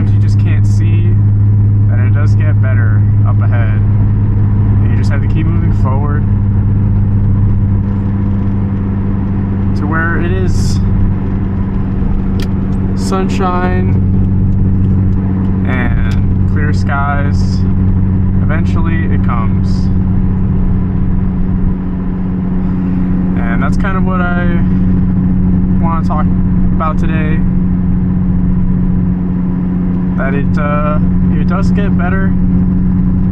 sometimes you just can't see that it does get better up ahead. And you just have to keep moving forward to where it is sunshine and clear skies. Eventually it comes. And that's kind of what I want to talk about today. That it does get better.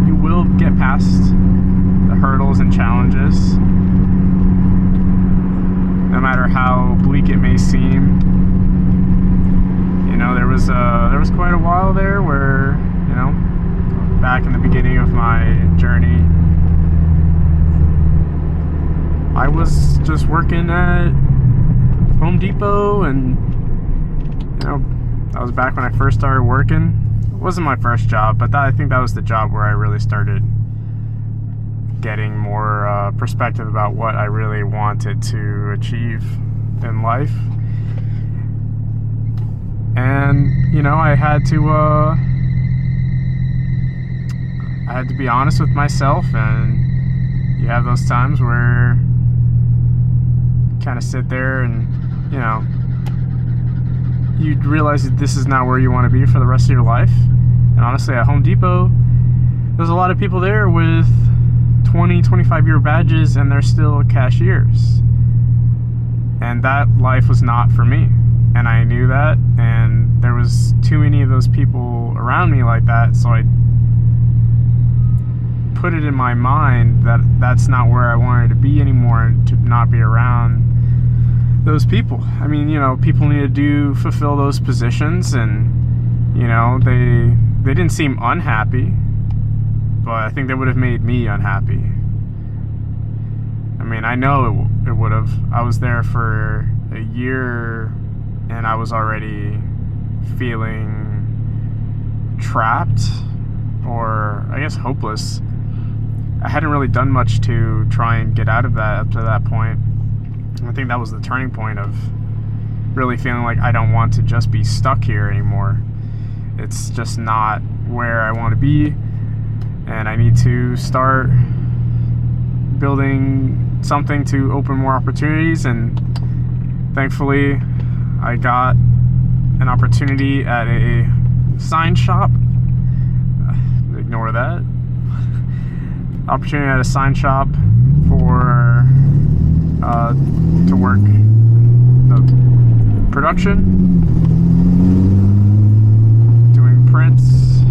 You will get past the hurdles and challenges, no matter how bleak it may seem. You know, there was quite a while there where, you know, back in the beginning of my journey, I was just working at Home Depot, and you know, that was back when I first started working. It wasn't my first job, but I think that was the job where I really started getting more perspective about what I really wanted to achieve in life. And you know, I had to be honest with myself, and you have those times where you kind of sit there and, you know, you realize that this is not where you want to be for the rest of your life. And honestly, at Home Depot, there's a lot of people there with 20, 25-year badges, and they're still cashiers. And that life was not for me. And I knew that, and there was too many of those people around me like that, so I put it in my mind that that's not where I wanted to be anymore, and to not be around those people. I mean, you know, people need to fulfill those positions, and you know, they didn't seem unhappy, but I think they would have made me unhappy. I mean, I know it would have. I was there for a year, and I was already feeling trapped, or I guess hopeless. I hadn't really done much to try and get out of that up to that point. I think that was the turning point of really feeling like I don't want to just be stuck here anymore. It's just not where I want to be, and I need to start building something to open more opportunities. And thankfully, I got an opportunity at a sign shop. Ignore that. Opportunity at a sign shop for to work the production, doing prints,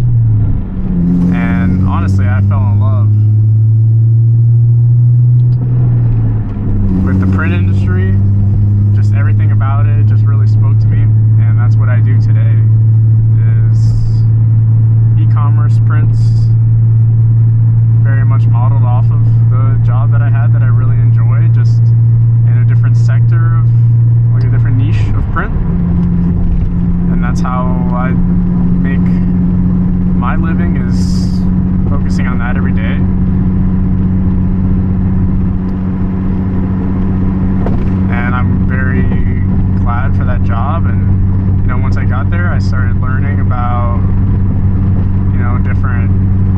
and honestly, I fell in love with the print industry. Just everything about it just really spoke to me, and that's what I do today, is e-commerce prints, very much modeled off of the job that I had that I really enjoyed, just in a different sector of, like a different niche of print. And that's how I make my living, is focusing on that every day. And I'm very glad for that job. And you know, once I got there, I started learning about, you know, different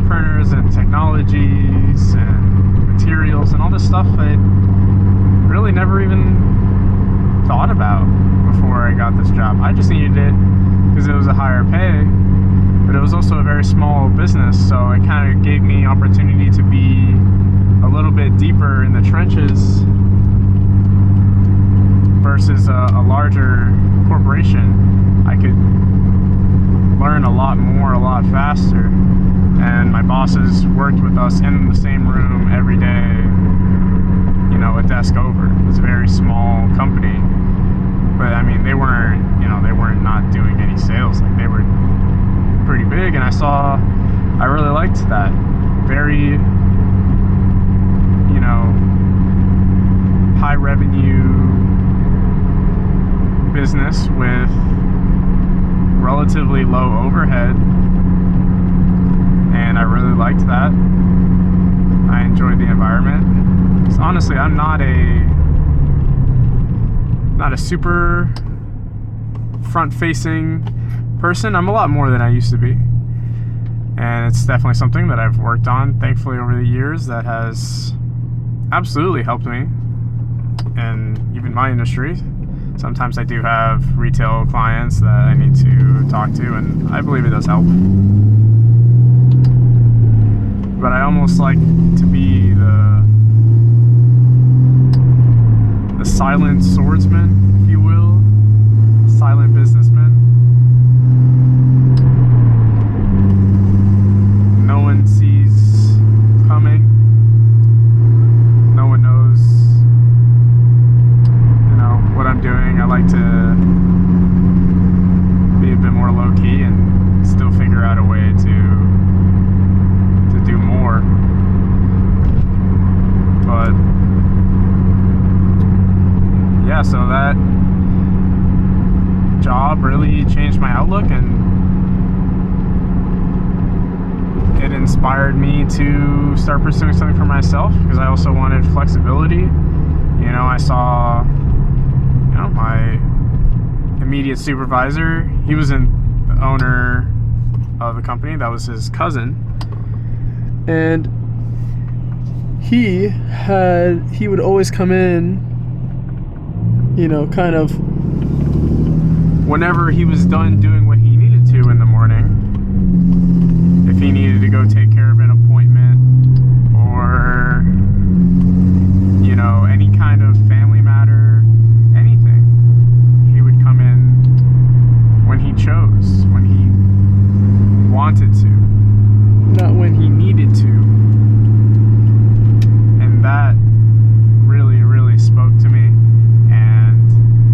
printers and technologies and materials and all this stuff I really never even thought about before I got this job. I just needed it because it was a higher pay, but it was also a very small business, so it kind of gave me opportunity to be a little bit deeper in the trenches versus a larger corporation. I could learn a lot more, a lot faster. And my bosses worked with us in the same room every day, you know, a desk over. It's a very small company, but I mean, they weren't not doing any sales. Like, they were pretty big, and I really liked that. Very, you know, high revenue business with relatively low overhead. And I really liked that. I enjoyed the environment. So honestly, I'm not a super front-facing person. I'm a lot more than I used to be. And it's definitely something that I've worked on, thankfully, over the years that has absolutely helped me in even my industry. Sometimes I do have retail clients that I need to talk to, and I believe it does help. But I almost like to be the silent swordsman, if you will, silent businessman. No one sees coming. No one knows, what I'm doing. I like to be a bit more low-key and still figure out a way to do more. But yeah, so that job really changed my outlook, and it inspired me to start pursuing something for myself, because I also wanted flexibility. I saw my immediate supervisor, he was the owner of the company. That was his cousin, and he would always come in, kind of whenever he was done doing what he needed to in the morning. If he needed to go take care of an appointment, or any kind of family matter, anything, he would come in when he chose, when he wanted to, not when he needed to. And that really, really spoke to me. And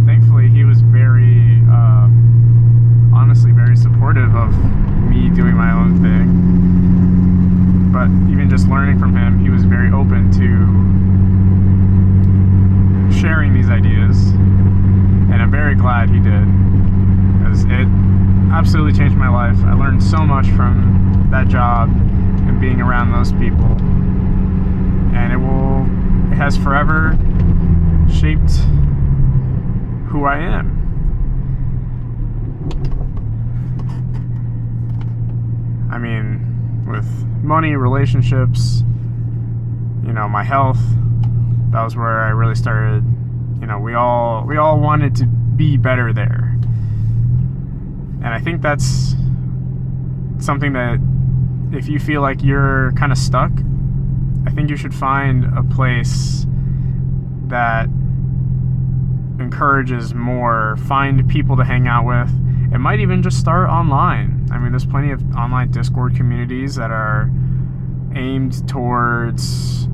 thankfully he was very, honestly very supportive of me doing my own thing. But even just learning from him, he was very open to sharing these ideas. And I'm very glad he did, because it absolutely changed my life. I learned so much from that job and being around those people. And it has forever shaped who I am. I mean, with money, relationships, my health, that was where I really started. We all wanted to be better there. And I think that's something that, if you feel like you're kind of stuck, I think you should find a place that encourages more. Find people to hang out with. It might even just start online. I mean, there's plenty of online Discord communities that are aimed towards,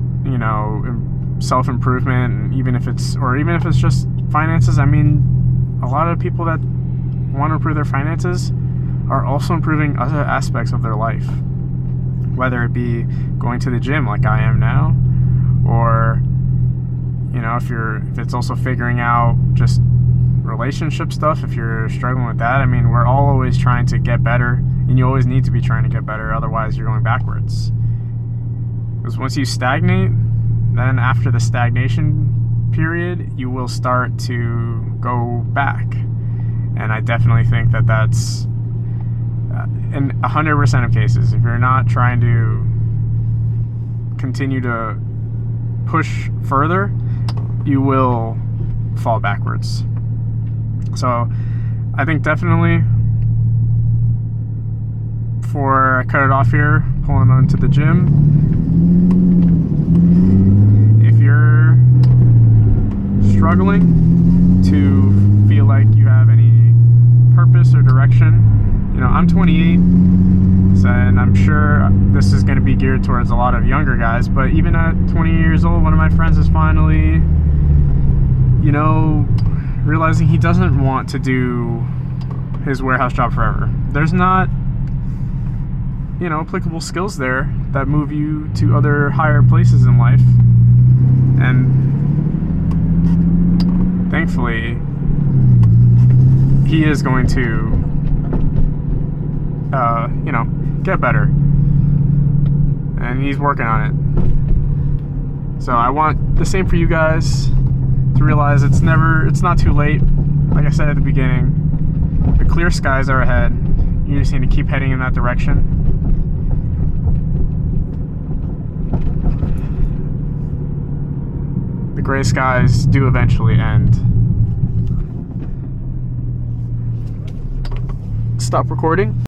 self-improvement, and even if it's just finances. I mean, a lot of people that want to improve their finances are also improving other aspects of their life, whether it be going to the gym like I am now, or if it's also figuring out just relationship stuff. If you're struggling with that, I mean, we're all always trying to get better, and you always need to be trying to get better, otherwise you're going backwards. Because once you stagnate, then after the stagnation period, you will start to go back. And I definitely think that that's in 100% of cases, if you're not trying to continue to push further, you will fall backwards. So I think definitely, before I cut it off here, pulling on to the gym, if you're struggling to feel like you have any purpose or direction, I'm 28, and I'm sure this is going to be geared towards a lot of younger guys, but even at 20 years old, one of my friends is finally, realizing he doesn't want to do his warehouse job forever. There's not, applicable skills there that move you to other higher places in life. And thankfully, he is going to get better, and he's working on it. So I want the same for you guys, to realize it's not too late. Like I said at the beginning, the clear skies are ahead. You just need to keep heading in that direction. The gray skies do eventually end. Stop recording.